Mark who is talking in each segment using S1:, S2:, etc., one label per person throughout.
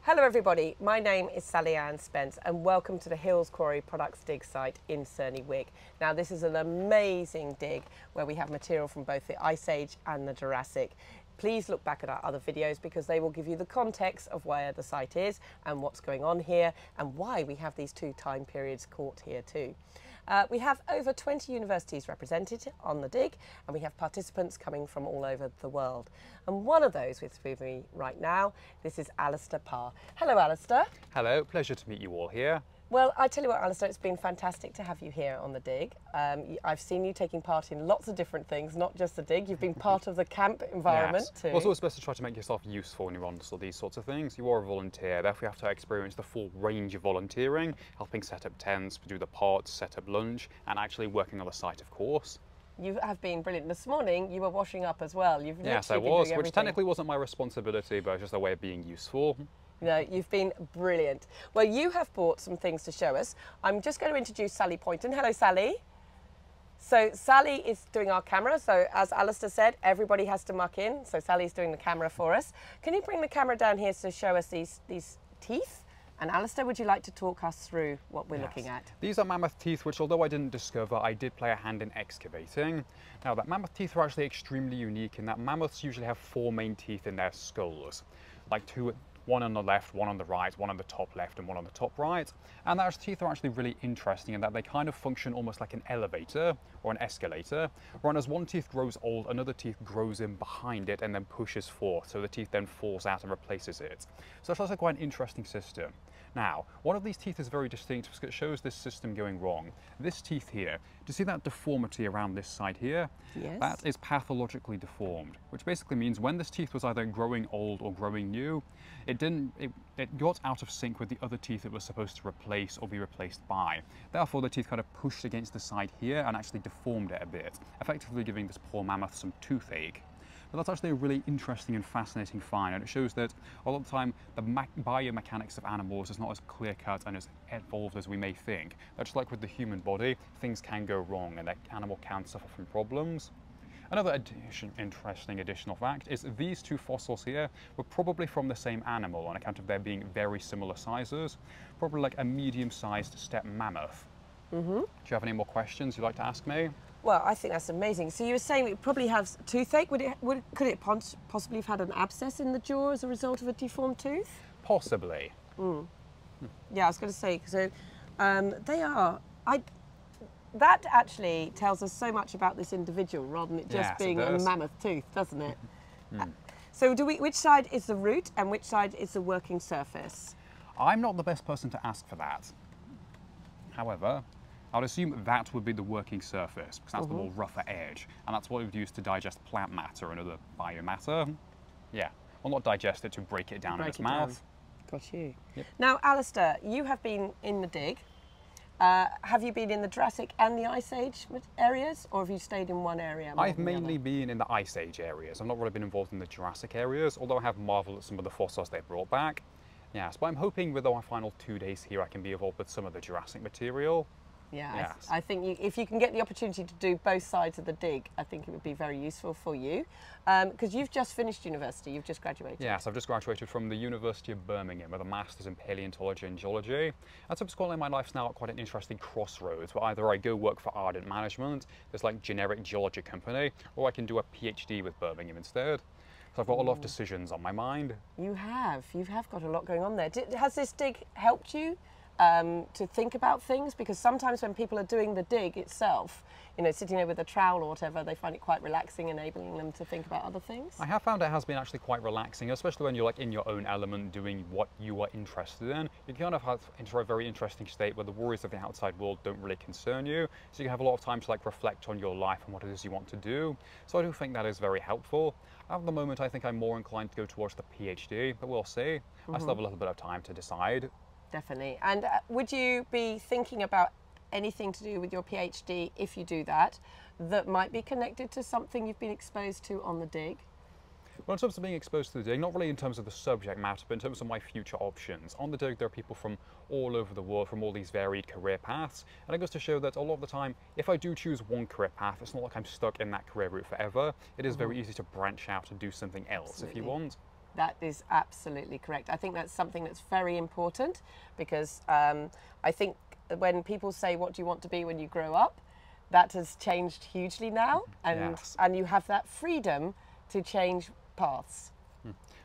S1: Hello everybody, my name is Sally-Ann Spence and welcome to the Hills Quarry Products dig site in Cerney Wick. Now this is an amazing dig where we have material from both the Ice Age and the Jurassic. Please look back at our other videos because they will give you the context of where the site is and what's going on here and why we have these two time periods caught here too. We have over 20 universities represented on the dig and we have participants coming from all over the world. And one of those with me right now, this is Alistair Parr. Hello Alistair.
S2: Hello, pleasure to meet you all here.
S1: Well, I tell you what, Alistair, it's been fantastic to have you here on the dig. I've seen you taking part in lots of different things, not just the dig. You've been part of the camp environment too.
S2: Well, it's always best to try to make yourself useful when you're on these sorts of things. You are a volunteer, therefore you have to experience the full range of volunteering, helping set up tents, do the pots, set up lunch, and actually working on the site, of course.
S1: You have been brilliant. This morning you were washing up as well.
S2: Yes, I was, which technically wasn't my responsibility, but it was just a way of being useful.
S1: No, you've been brilliant. Well, you have brought some things to show us. I'm just going to introduce Sally Poynton. Hello, Sally. So Sally is doing our camera. So as Alistair said, everybody has to muck in. So Sally's doing the camera for us. Can you bring the camera down here to show us these teeth? And Alistair, would you like to talk us through what we're looking at?
S2: These are mammoth teeth, which although I didn't discover, I did play a hand in excavating. Now, that mammoth teeth are actually extremely unique in that mammoths usually have four main teeth in their skulls, like one on the left, one on the right, one on the top left and one on the top right. And those teeth are actually really interesting in that they kind of function almost like an elevator or an escalator. Whereas as one tooth grows old, another tooth grows in behind it and then pushes forth. So the teeth then falls out and replaces it. So it's also quite an interesting system. Now, one of these teeth is very distinct because it shows this system going wrong. This teeth here, do you see that deformity around this side here?
S1: Yes.
S2: That is pathologically deformed, which basically means when this teeth was either growing old or growing new, it got out of sync with the other teeth it was supposed to replace or be replaced by. Therefore, the teeth kind of pushed against the side here and actually deformed it a bit, effectively giving this poor mammoth some toothache. But that's actually a really interesting and fascinating find, and it shows that a lot of the time the biomechanics of animals is not as clear-cut and as evolved as we may think. That's just like with the human body, things can go wrong and the animal can suffer from problems. Another interesting additional fact is these two fossils here were probably from the same animal on account of their being very similar sizes, probably like a medium-sized steppe mammoth. Do you have any more questions you'd like to ask me?
S1: Well, I think that's amazing. So you were saying it probably has toothache. Could it possibly have had an abscess in the jaw as a result of a deformed tooth?
S2: Possibly.
S1: Yeah, I was going to say, so that actually tells us so much about this individual rather than it just being a mammoth tooth, doesn't it? So which side is the root and which side is the working surface?
S2: I'm not the best person to ask for that. However, I would assume that would be the working surface because that's the more rougher edge, and that's what we would use to digest plant matter and other biomatter. Yeah, well, not digest it, to break it down in its mouth.
S1: Got you.
S2: Yep.
S1: Now, Alistair, you have been in the dig. Have you been in the Jurassic and the Ice Age areas, or have you stayed in one area?
S2: I've mainly been in the Ice Age areas. I've not really been involved in the Jurassic areas, although I have marvelled at some of the fossils they brought back. Yes, but I'm hoping with our final 2 days here I can be involved with some of the Jurassic material.
S1: Yeah,
S2: yes.
S1: I think if you can get the opportunity to do both sides of the dig, I think it would be very useful for you. Because you've just finished university, you've just graduated.
S2: Yes, I've just graduated from the University of Birmingham with a Masters in Paleontology and Geology. And subsequently my life's now at quite an interesting crossroads where either I go work for Ardent Management, this like generic geology company, or I can do a PhD with Birmingham instead. So I've got a lot of decisions on my mind. You have
S1: got a lot going on there. Has this dig helped you to think about things? Because sometimes when people are doing the dig itself, you know, sitting there with a trowel or whatever, they find it quite relaxing, enabling them to think about other things.
S2: I have found it has been actually quite relaxing, especially when you're like in your own element doing what you are interested in. You kind of have into a very interesting state where the worries of the outside world don't really concern you, so you have a lot of time to like reflect on your life and what it is you want to do. So I do think that is very helpful. At the moment I think I'm more inclined to go towards the PhD, but we'll see. I still have a little bit of time to decide.
S1: Definitely. And would you be thinking about anything to do with your PhD, if you do that, that might be connected to something you've been exposed to on the dig?
S2: Well, in terms of being exposed to the dig, not really in terms of the subject matter, but in terms of my future options. On the dig, there are people from all over the world, from all these varied career paths, and it goes to show that a lot of the time, if I do choose one career path, it's not like I'm stuck in that career route forever. It is very easy to branch out and do something else if you want.
S1: That is absolutely correct. I think that's something that's very important because I think when people say, what do you want to be when you grow up? That has changed hugely now, and
S2: Yes.
S1: and you have that freedom to change paths.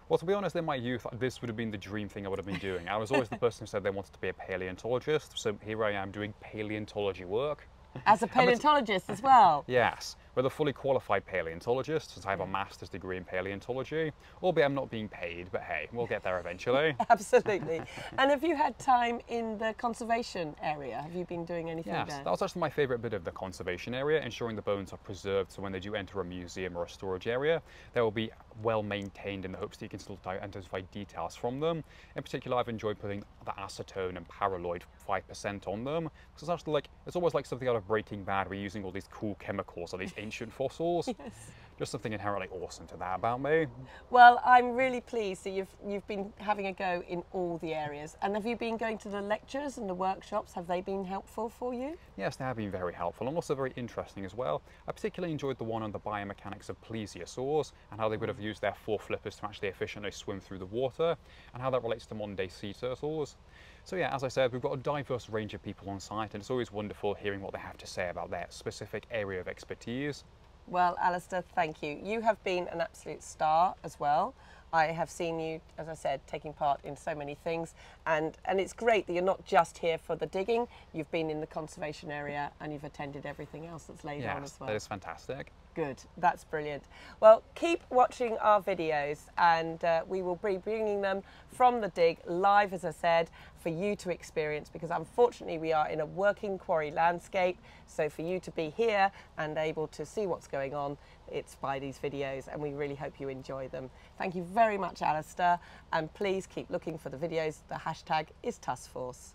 S2: Well, to be honest, in my youth, this would have been the dream thing I would have been doing. I was always the person who said they wanted to be a paleontologist, so here I am doing paleontology work.
S1: As a paleontologist as well.
S2: Yes, with a fully qualified paleontologist, since I have a master's degree in paleontology, albeit I'm not being paid, but hey, we'll get there eventually.
S1: Absolutely. And have you had time in the conservation area? Have you been doing anything
S2: Yes,
S1: there?
S2: that was actually my favourite bit of the conservation area, ensuring the bones are preserved so when they do enter a museum or a storage area, they will be well maintained in the hopes that you can still identify details from them. In particular, I've enjoyed putting the acetone and paraloid 5% on them, because it's actually like, it's almost like something out of Breaking Bad. We're using all these cool chemicals or these ancient fossils.
S1: Yes.
S2: Just something inherently awesome to that about me.
S1: Well, I'm really pleased that you've been having a go in all the areas. And have you been going to the lectures and the workshops? Have they been helpful for you?
S2: Yes, they have been very helpful and also very interesting as well. I particularly enjoyed the one on the biomechanics of plesiosaurs and how they would have used their foreflippers to actually efficiently swim through the water and how that relates to modern day sea turtles. So yeah, as I said, we've got a diverse range of people on site and it's always wonderful hearing what they have to say about their specific area of expertise.
S1: Well, Alistair, thank you. You have been an absolute star as well. I have seen you, as I said, taking part in so many things, and it's great that you're not just here for the digging. You've been in the conservation area and you've attended everything else that's laid on as well.
S2: That is fantastic.
S1: Good, that's brilliant. Well, keep watching our videos and we will be bringing them from the dig live, as I said, for you to experience, because unfortunately we are in a working quarry landscape. So for you to be here and able to see what's going on, it's by these videos, and we really hope you enjoy them. Thank you very much, Alistair, and please keep looking for the videos. The hashtag is TuskForce.